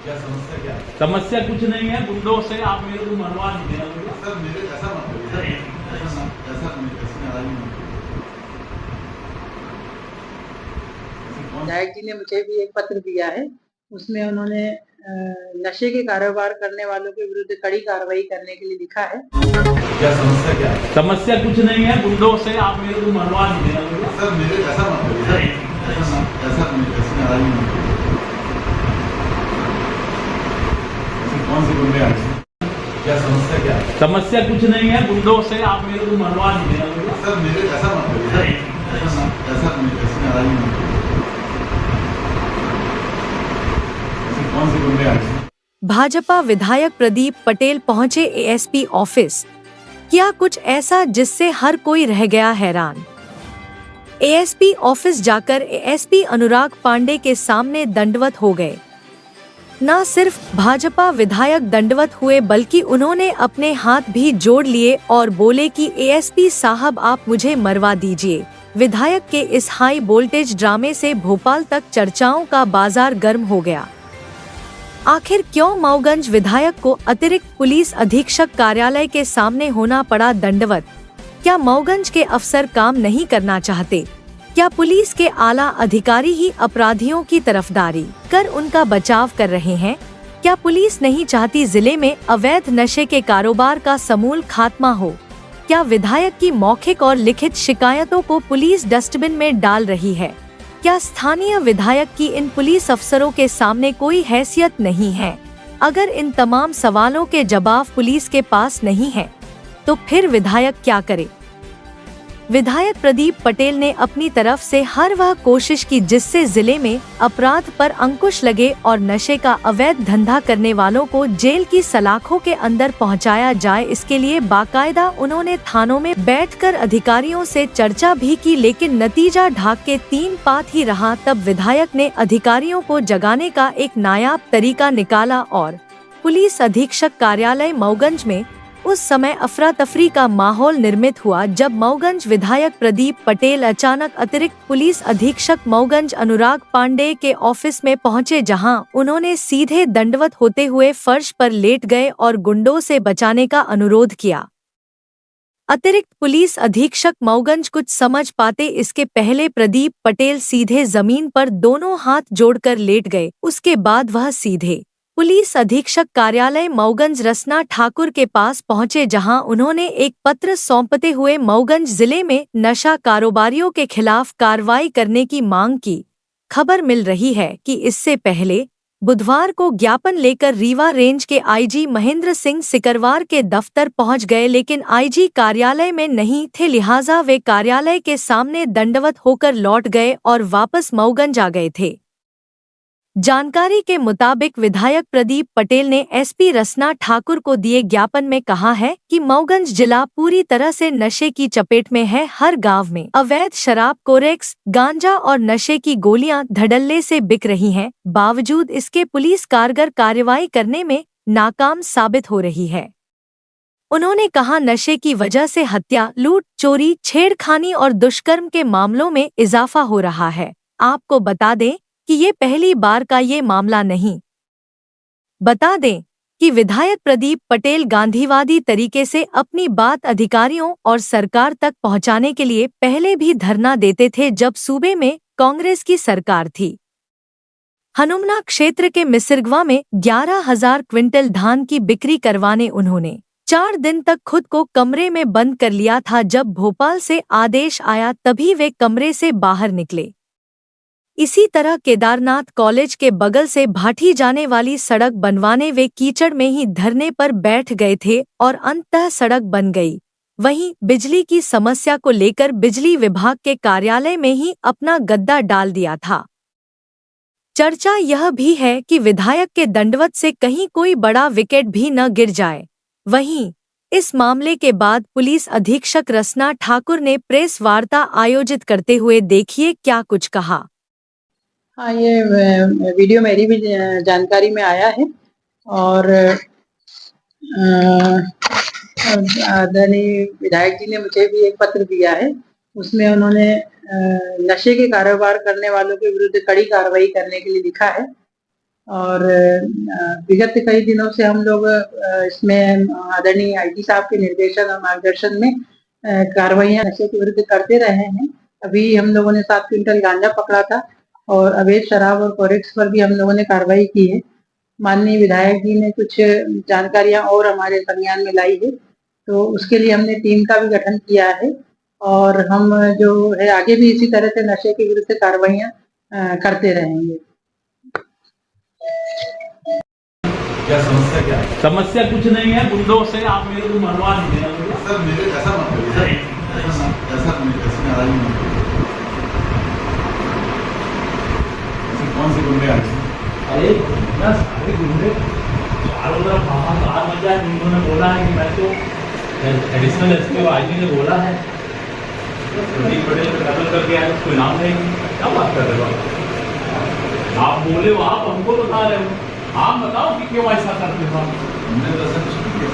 क्या समस्या क्या है? समस्या कुछ नहीं है, गुंडों से आप मेरे को मरवा दीजिए। सर मेरे ऐसा मत करिए सर, ऐसा नाराजगी मत करिए। विधायक जी ने मुझे भी एक पत्र दिया है, उसमें उन्होंने नशे के कारोबार करने वालों के विरुद्ध कड़ी कार्रवाई करने के लिए लिखा है। क्या समस्या क्या है? समस्या कुछ नहीं है, गुंडों से आप मेरे को मरवा दीजिए। सर मेरे ऐसा मत करिए सर, ऐसा नाराजगी मत करिए। कौन से गुंडे आए? क्या समस्या क्या है? समस्या कुछ नहीं है, गुंडों से आप मेरे को मरवा दीजिए। सर मेरे ऐसा मत करिए सर, ऐसा नाराजगी मत करिए। कौन से गुंडे आए? भाजपा विधायक प्रदीप पटेल पहुंचे एएसपी ऑफिस। किया कुछ ऐसा जिससे हर कोई रह गया हैरान। एएसपी ऑफिस जाकर एएसपी अनुराग पांडे के सामने दंडवत हो गए। न सिर्फ भाजपा विधायक दंडवत हुए बल्कि उन्होंने अपने हाथ भी जोड़ लिए और बोले कि एएसपी साहब आप मुझे मरवा दीजिए। विधायक के इस हाई वोल्टेज ड्रामे से भोपाल तक चर्चाओं का बाजार गर्म हो गया। आखिर क्यों मऊगंज विधायक को अतिरिक्त पुलिस अधीक्षक कार्यालय के सामने होना पड़ा दंडवत? क्या मऊगंज के अफसर काम नहीं करना चाहते? क्या पुलिस के आला अधिकारी ही अपराधियों की तरफदारी कर उनका बचाव कर रहे हैं? क्या पुलिस नहीं चाहती जिले में अवैध नशे के कारोबार का समूल खात्मा हो? क्या विधायक की मौखिक और लिखित शिकायतों को पुलिस डस्टबिन में डाल रही है? क्या स्थानीय विधायक की इन पुलिस अफसरों के सामने कोई हैसियत नहीं है? अगर इन तमाम सवालों के जवाब पुलिस के पास नहीं है, तो फिर विधायक क्या करे? विधायक प्रदीप पटेल ने अपनी तरफ से हर वह कोशिश की जिससे जिले में अपराध पर अंकुश लगे और नशे का अवैध धंधा करने वालों को जेल की सलाखों के अंदर पहुंचाया जाए। इसके लिए बाकायदा उन्होंने थानों में बैठकर अधिकारियों से चर्चा भी की, लेकिन नतीजा ढाक के 3 पात ही रहा। तब विधायक ने अधिकारियों को जगाने का एक नायाब तरीका निकाला और पुलिस अधीक्षक कार्यालय मऊगंज में उस समय अफरा तफरी का माहौल निर्मित हुआ जब मऊगंज विधायक प्रदीप पटेल अचानक अतिरिक्त पुलिस अधीक्षक मऊगंज अनुराग पांडे के ऑफिस में पहुंचे, जहां उन्होंने सीधे दंडवत होते हुए फर्श पर लेट गए और गुंडों से बचाने का अनुरोध किया। अतिरिक्त पुलिस अधीक्षक मऊगंज कुछ समझ पाते इसके पहले प्रदीप पटेल सीधे जमीन पर दोनों हाथ जोड़कर लेट गए। उसके बाद वह सीधे पुलिस अधीक्षक कार्यालय मऊगंज रसना ठाकुर के पास पहुंचे, जहां उन्होंने एक पत्र सौंपते हुए मऊगंज जिले में नशा कारोबारियों के खिलाफ कार्रवाई करने की मांग की। खबर मिल रही है कि इससे पहले बुधवार को ज्ञापन लेकर रीवा रेंज के आईजी महेंद्र सिंह सिकरवार के दफ्तर पहुंच गए, लेकिन आईजी कार्यालय में नहीं थे, लिहाजा वे कार्यालय के सामने दंडवत होकर लौट गए और वापस मऊगंज आ गए थे। जानकारी के मुताबिक विधायक प्रदीप पटेल ने एसपी रसना ठाकुर को दिए ज्ञापन में कहा है कि मऊगंज जिला पूरी तरह से नशे की चपेट में है। हर गांव में अवैध शराब, कोरेक्स, गांजा और नशे की गोलियां धड़ल्ले से बिक रही हैं। बावजूद इसके पुलिस कारगर कार्रवाई करने में नाकाम साबित हो रही है। उन्होंने कहा, नशे की वजह से हत्या, लूट, चोरी, छेड़खानी और दुष्कर्म के मामलों में इजाफा हो रहा है। आपको बता दें कि ये पहली बार का ये मामला नहीं। बता दें कि विधायक प्रदीप पटेल गांधीवादी तरीके से अपनी बात अधिकारियों और सरकार तक पहुंचाने के लिए पहले भी धरना देते थे जब सूबे में कांग्रेस की सरकार थी। हनुमना क्षेत्र के मिसिरगवा में 11,000 क्विंटल धान की बिक्री करवाने उन्होंने 4 दिन तक खुद को कमरे में बंद कर लिया था। जब भोपाल से आदेश आया तभी वे कमरे से बाहर निकले। इसी तरह केदारनाथ कॉलेज के बगल से भाठी जाने वाली सड़क बनवाने वे कीचड़ में ही धरने पर बैठ गए थे और अंततः सड़क बन गई। वहीं बिजली की समस्या को लेकर बिजली विभाग के कार्यालय में ही अपना गद्दा डाल दिया था। चर्चा यह भी है कि विधायक के दंडवत से कहीं कोई बड़ा विकेट भी न गिर जाए। वहीं इस मामले के बाद पुलिस अधीक्षक रसना ठाकुर ने प्रेस वार्ता आयोजित करते हुए देखिए क्या कुछ कहा। हाँ, ये वीडियो मेरी भी जानकारी में आया है और आदरणीय विधायक जी ने मुझे भी एक पत्र दिया है, उसमें उन्होंने नशे के कारोबार करने वालों के विरुद्ध कड़ी कार्रवाई करने के लिए लिखा है। और विगत कई दिनों से हम लोग इसमें आदरणीय आईजी साहब के निर्देशन और मार्गदर्शन में कार्रवाइयां नशे के विरुद्ध करते रहे हैं। अभी हम लोगों ने 7 क्विंटल गांजा पकड़ा था और अवैध शराब और फॉरेक्स पर भी हम लोगों ने कार्रवाई की है। माननीय विधायक जी ने कुछ जानकारियां और हमारे संज्ञान में लाई है, तो उसके लिए हमने टीम का भी गठन किया है और हम जो है आगे भी इसी तरह से नशे के विरुद्ध कार्रवाइयां करते रहेंगे। क्या समस्या क्या है? समस्या कुछ नहीं है, गुंडों से आप मेरे को मरवा नहीं देना। सर मेरे ऐसा मत करिए सर, ऐसा नाराजगी मत करिए। कौन से गुंडे आए थे? अरे बस सारे गुंडे चारों तरफ हाहाकार मचा है। उन्होंने बोला है कि मैं तो एडिशनल एसपी आईजी ने बोला है प्रदीप पटेल को कत्ल करके आए, उसको इनाम देंगे। क्या बात कर रहे हो आप? बोले हो, आप हमको बता रहे हो। आप बताओ कि क्यों ऐसा करते हो? हमने तो ऐसा कुछ नहीं किया।